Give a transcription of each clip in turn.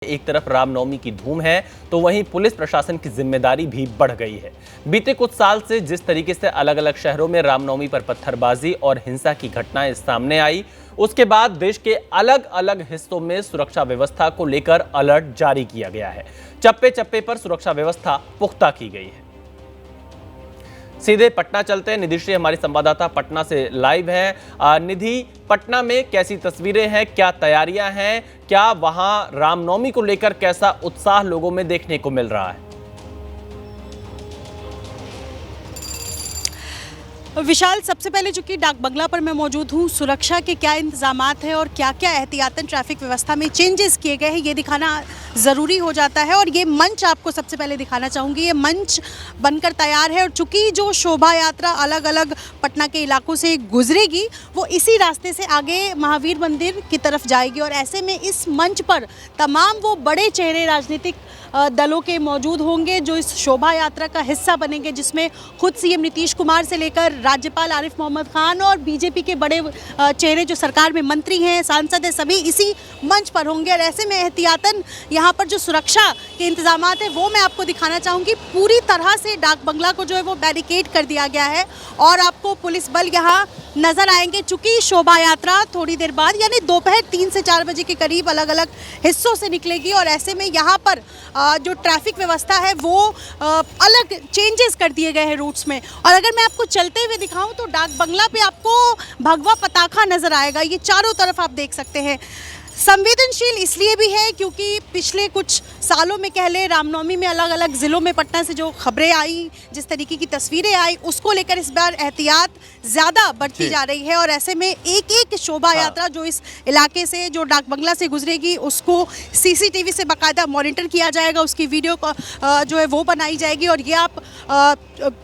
एक तरफ रामनवमी की धूम है तो वहीं पुलिस प्रशासन की जिम्मेदारी भी बढ़ गई है। बीते कुछ साल से जिस तरीके से अलग अलग शहरों में रामनवमी पर पत्थरबाजी और हिंसा की घटनाएं सामने आई, उसके बाद देश के अलग अलग हिस्सों में सुरक्षा व्यवस्था को लेकर अलर्ट जारी किया गया है। चप्पे चप्पे पर सुरक्षा व्यवस्था पुख्ता की गई है। सीधे पटना चलते हैं। निधि श्री हमारी संवाददाता पटना से लाइव है। निधि, पटना में कैसी तस्वीरें हैं, क्या तैयारियां हैं, क्या वहां रामनवमी को लेकर कैसा उत्साह लोगों में देखने को मिल रहा है? विशाल, सबसे पहले चूंकि डाक बंगला पर मैं मौजूद हूँ, सुरक्षा के क्या इंतजामात हैं और क्या क्या एहतियातन ट्रैफिक व्यवस्था में चेंजेस किए गए हैं ये दिखाना ज़रूरी हो जाता है। और ये मंच आपको सबसे पहले दिखाना चाहूँगी। ये मंच बनकर तैयार है और चूंकि जो शोभा यात्रा अलग अलग पटना के इलाकों से गुजरेगी वो इसी रास्ते से आगे महावीर मंदिर की तरफ जाएगी। और ऐसे में इस मंच पर तमाम वो बड़े चेहरे राजनीतिक दलों के मौजूद होंगे जो इस शोभा यात्रा का हिस्सा बनेंगे, जिसमें खुद सीएम नीतीश कुमार से लेकर राज्यपाल आरिफ मोहम्मद खान और बीजेपी के बड़े चेहरे जो सरकार में मंत्री हैं, सांसद हैं, सभी इसी मंच पर होंगे। और ऐसे में एहतियातन यहाँ पर जो सुरक्षा के इंतजामात हैं वो मैं आपको दिखाना चाहूँगी। पूरी तरह से डाक बंगला को जो है वो बैरिकेड कर दिया गया है और आपको पुलिस बल यहाँ नजर आएंगे। चूंकि शोभा यात्रा थोड़ी देर बाद यानी दोपहर 3 से 4 बजे के करीब अलग अलग हिस्सों से निकलेगी और ऐसे में यहाँ पर जो ट्रैफिक व्यवस्था है वो अलग चेंजेस कर दिए गए हैं रूट्स में। और अगर मैं आपको चलते हुए दिखाऊं तो डाक बंगला पे आपको भगवा पताखा नजर आएगा। ये चारों तरफ आप देख सकते हैं। संवेदनशील इसलिए भी है क्योंकि पिछले कुछ सालों में कह ले रामनवमी में अलग अलग ज़िलों में पटना से जो खबरें आई, जिस तरीके की तस्वीरें आई, उसको लेकर इस बार एहतियात ज़्यादा बढ़ती जा रही है। और ऐसे में एक एक शोभा यात्रा जो इस इलाके से, जो डाक बंगला से गुजरेगी, उसको सीसीटीवी से बाकायदा मॉनिटर किया जाएगा, उसकी वीडियो को जो है वो बनाई जाएगी। और ये आप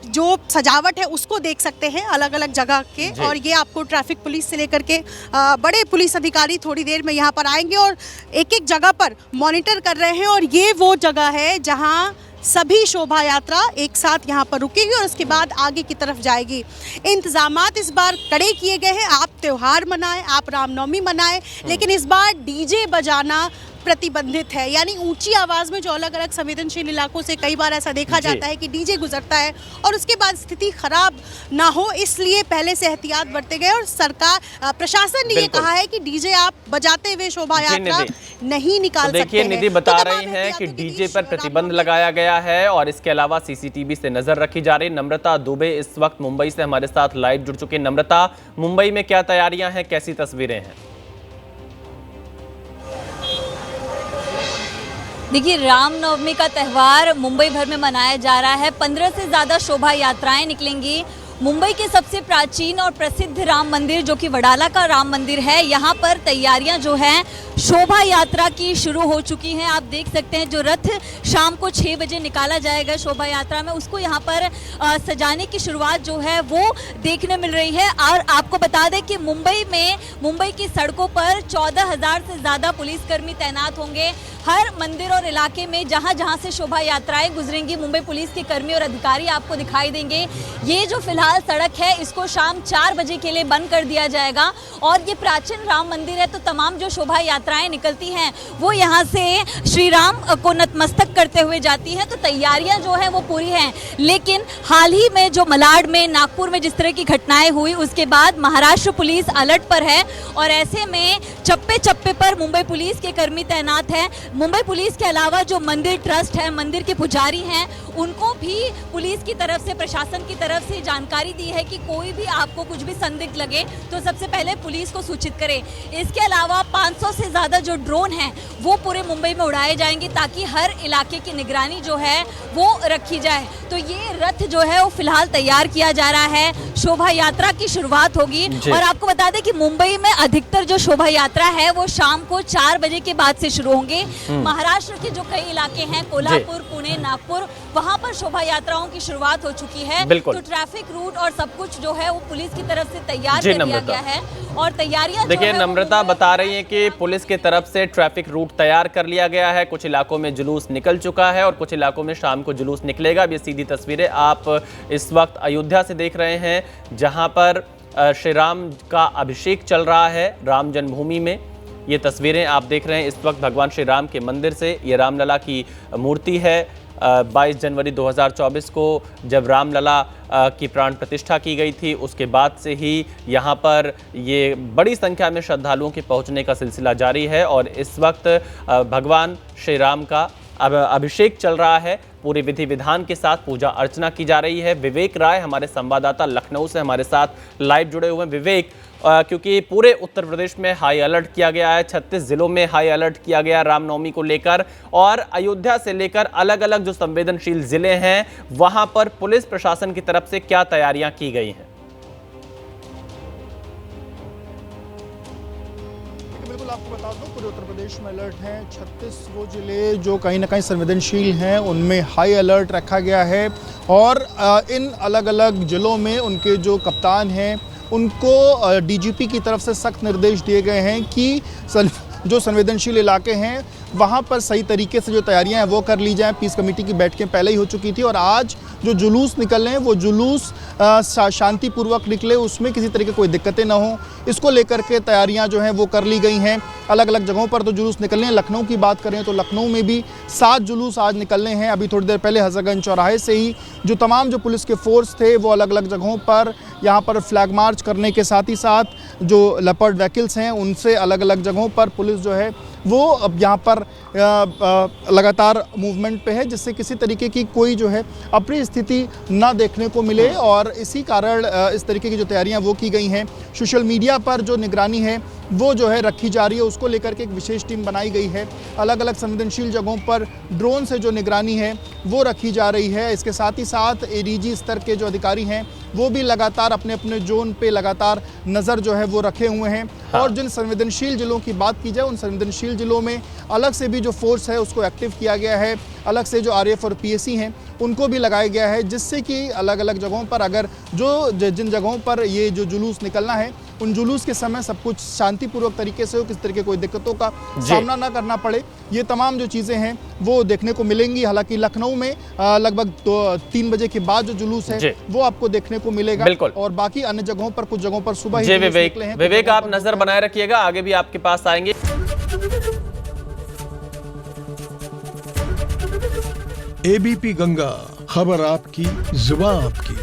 जो सजावट है उसको देख सकते हैं अलग अलग जगह के। और ये आपको ट्रैफिक पुलिस से लेकर के बड़े पुलिस अधिकारी थोड़ी देर में यहाँ पर आएंगे और एक एक जगह पर मॉनिटर कर रहे हैं। और ये वो जगह है जहाँ सभी शोभा यात्रा एक साथ यहाँ पर रुकेगी और उसके बाद आगे की तरफ जाएगी। इंतजामात इस बार कड़े किए गए हैं। आप त्यौहार मनाएं, आप रामनवमी मनाएं, लेकिन इस बार डीजे बजाना प्रतिबंधित है। यानी ऊंची आवाज में जो अलग अलग संवेदनशील इलाकों से कई बार ऐसा देखा जाता है कि डीजे गुजरता है और उसके बाद स्थिति खराब ना हो, इसलिए पहले से एहतियात बरते गए। और सरकार प्रशासन ने ये कहा है कि डीजे आप बजाते हुए शोभा यात्रा नहीं निकाल सकते। देखिए, निधि बता रही हैं कि डीजे पर प्रतिबंध लगाया गया है और इसके अलावा सीसीटीवी से नजर रखी जा रही। नम्रता दुबे इस वक्त मुंबई से हमारे साथ लाइव जुड़ चुके। नम्रता, मुंबई में क्या तैयारियां हैं, कैसी तस्वीरें हैं? देखिए, रामनवमी का त्यौहार मुंबई भर में मनाया जा रहा है। 15 से ज़्यादा शोभा यात्राएं निकलेंगी। मुंबई के सबसे प्राचीन और प्रसिद्ध राम मंदिर जो कि वडाला का राम मंदिर है, यहाँ पर तैयारियां जो हैं शोभा यात्रा की शुरू हो चुकी हैं। आप देख सकते हैं जो रथ शाम को 6 बजे निकाला जाएगा शोभा यात्रा में, उसको यहाँ पर सजाने की शुरुआत जो है वो देखने मिल रही है। और आपको बता दें कि मुंबई की सड़कों पर 14,000 से ज़्यादा पुलिसकर्मी तैनात होंगे। हर मंदिर और इलाके में जहाँ जहाँ से शोभा यात्राएं गुजरेंगी, मुंबई पुलिस के कर्मी और अधिकारी आपको दिखाई देंगे। ये जो फिलहाल सड़क है इसको शाम 4 बजे के लिए बंद कर दिया जाएगा। और ये प्राचीन राम मंदिर है तो तमाम जो शोभा यात्राएं निकलती हैं वो यहाँ से श्री राम को नतमस्तक करते हुए जाती हैं। तो तैयारियां जो हैं वो पूरी हैं। लेकिन हाल ही में जो मलाड में, नागपुर में जिस तरह की घटनाएं हुई, उसके बाद महाराष्ट्र पुलिस अलर्ट पर है और ऐसे में चप्पे चप्पे पर मुंबई पुलिस के कर्मी तैनात हैं। मुंबई पुलिस के अलावा जो मंदिर ट्रस्ट है, मंदिर के पुजारी हैं, उनको भी पुलिस की तरफ से, प्रशासन की तरफ से जानकारी दी है कि कोई भी आपको कुछ भी संदिग्ध लगे तो सबसे पहले पुलिस को सूचित करें। इसके अलावा 500 से ज़्यादा जो ड्रोन हैं वो पूरे मुंबई में उड़ाए जाएंगे ताकि हर इलाके की निगरानी जो है वो रखी जाए। तो ये रथ जो है वो फिलहाल तैयार किया जा रहा है। शोभा यात्रा की शुरुआत होगी और आपको बता दें कि मुंबई में अधिकतर जो शोभा यात्रा है वो शाम को 4 बजे के बाद से शुरू होंगे। महाराष्ट्र के जो कई इलाके हैं, कोल्हापुर, पुणे, नागपुर, वहां पर शोभा यात्राओं की शुरुआत हो चुकी है। तो ट्रैफिक रूट और सब कुछ जो है वो पुलिस की तरफ से तैयार कर दिया गया है और तैयारियां देखिए, नम्रता बता रही है कि पुलिस की तरफ से ट्रैफिक रूट तैयार कर लिया गया है। कुछ इलाकों में जुलूस निकल चुका है और कुछ इलाकों में शाम को जुलूस निकलेगा। अब ये सीधी तस्वीरें आप इस वक्त अयोध्या से देख रहे हैं जहां पर श्री राम का अभिषेक चल रहा है राम जन्मभूमि में। ये तस्वीरें आप देख रहे हैं इस वक्त भगवान श्री राम के मंदिर से। ये रामलला की मूर्ति है। 22 जनवरी 2024 को जब रामलला की प्राण प्रतिष्ठा की गई थी, उसके बाद से ही यहाँ पर ये बड़ी संख्या में श्रद्धालुओं के पहुँचने का सिलसिला जारी है और इस वक्त भगवान श्री राम का अब अभिषेक चल रहा है। पूरे विधि विधान के साथ पूजा अर्चना की जा रही है। विवेक राय हमारे संवाददाता लखनऊ से हमारे साथ लाइव जुड़े हुए हैं। विवेक, क्योंकि पूरे उत्तर प्रदेश में हाई अलर्ट किया गया है, 36 जिलों में हाई अलर्ट किया गया रामनवमी को लेकर, और अयोध्या से लेकर अलग अलग जो संवेदनशील जिले हैं वहां पर पुलिस प्रशासन की तरफ से क्या तैयारियां की गई हैं? बिल्कुल, आपको बता दूं पूरे उत्तर प्रदेश में अलर्ट हैं। 36 वो जिले जो कहीं ना कहीं संवेदनशील हैं उनमें हाई अलर्ट रखा गया है और इन अलग अलग जिलों में उनके जो कप्तान हैं उनको डीजीपी की तरफ से सख्त निर्देश दिए गए हैं कि जो संवेदनशील इलाके हैं वहाँ पर सही तरीके से जो तैयारियां हैं वो कर ली जाएं। पीस कमेटी की बैठकें पहले ही हो चुकी थी और आज जो जुलूस निकल रहे हैं वो जुलूस शांतिपूर्वक निकले, उसमें किसी तरह की कोई दिक्कतें ना हो, इसको लेकर के तैयारियां जो हैं वो कर ली गई हैं। अलग अलग जगहों पर तो जुलूस निकलने हैं। लखनऊ की बात करें तो लखनऊ में भी 7 जुलूस आज निकलने हैं। अभी थोड़ी देर पहले हजरतगंज चौराहे से ही जो तमाम जो पुलिस के फोर्स थे वो अलग अलग जगहों पर यहाँ पर फ्लैग मार्च करने के साथ ही साथ जो लेपर्ड व्हीकल्स हैं उनसे अलग अलग जगहों पर पुलिस जो है वो अब यहाँ पर लगातार मूवमेंट पे है, जिससे किसी तरीके की कोई जो है अप्रिय स्थिति ना देखने को मिले और इसी कारण इस तरीके की जो तैयारियां वो की गई हैं। सोशल मीडिया पर जो निगरानी है वो जो है रखी जा रही है, उसको लेकर के एक विशेष टीम बनाई गई है। अलग अलग संवेदनशील जगहों पर ड्रोन से जो निगरानी है वो रखी जा रही है। इसके साथ ही साथ एडीजी स्तर के जो अधिकारी हैं वो भी लगातार अपने अपने जोन पे लगातार नज़र जो है वो रखे हुए हैं। और जिन संवेदनशील जिलों की बात की जाए उन संवेदनशील जिलों में अलग से भी जो फोर्स है उसको एक्टिव किया गया है। अलग से जो आरएएफ और पीएसी हैं उनको भी लगाया गया है, जिससे कि अलग अलग जगहों पर अगर जिन जगहों पर ये जो जुलूस निकलना है उन जुलूस के समय सब कुछ शांतिपूर्वक तरीके से हो, किस तरह के कोई दिक्कतों का सामना ना करना पड़े, ये तमाम जो चीज़ें हैं वो देखने को मिलेंगी। हालांकि लखनऊ में लगभग 3 बजे के बाद जो जुलूस है वो आपको देखने को मिलेगा और बाकी अन्य जगहों पर कुछ जगहों पर सुबह ही विवेक आप नजर बनाए रखिएगा, आगे भी आपके पास आएंगे। एबीपी गंगा, खबर आपकी, जुबान आपकी।